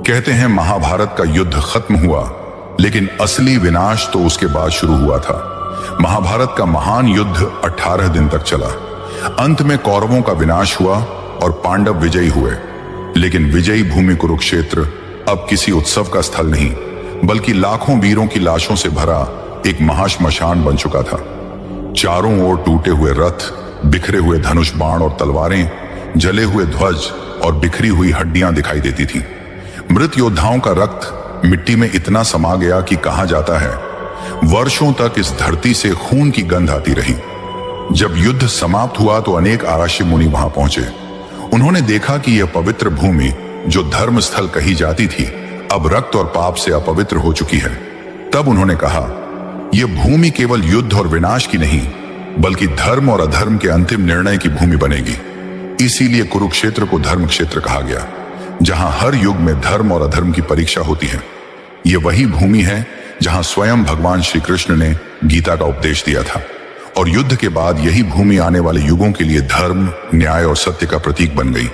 कहते हैं महाभारत का युद्ध खत्म हुआ, लेकिन असली विनाश तो उसके बाद शुरू हुआ था। महाभारत का महान युद्ध 18 दिन तक चला। अंत में कौरवों का विनाश हुआ और पांडव विजयी हुए। लेकिन विजयी भूमि कुरुक्षेत्र अब किसी उत्सव का स्थल नहीं, बल्कि लाखों वीरों की लाशों से भरा एक महाश्मशान बन चुका था। चारों ओर टूटे हुए रथ, बिखरे हुए धनुष बाण और तलवारें, जले हुए ध्वज और बिखरी हुई हड्डियां दिखाई देती थीं। मृत योद्धाओं का रक्त मिट्टी में इतना समा गया कि कहा जाता है वर्षों तक इस धरती से खून की गंध आती रही। जब युद्ध समाप्त हुआ तो अनेक आराशी मुनि वहां पहुंचे। उन्होंने देखा कि यह पवित्र भूमि, जो धर्म स्थल कही जाती थी, अब रक्त और पाप से अपवित्र हो चुकी है। तब उन्होंने कहा, यह भूमि केवल युद्ध और विनाश की नहीं, बल्कि धर्म और अधर्म के अंतिम निर्णय की भूमि बनेगी। इसीलिए कुरुक्षेत्र को धर्म क्षेत्र कहा गया, जहां हर युग में धर्म और अधर्म की परीक्षा होती है। यह वही भूमि है जहां स्वयं भगवान श्री कृष्ण ने गीता का उपदेश दिया था, और युद्ध के बाद यही भूमि आने वाले युगों के लिए धर्म, न्याय और सत्य का प्रतीक बन गई।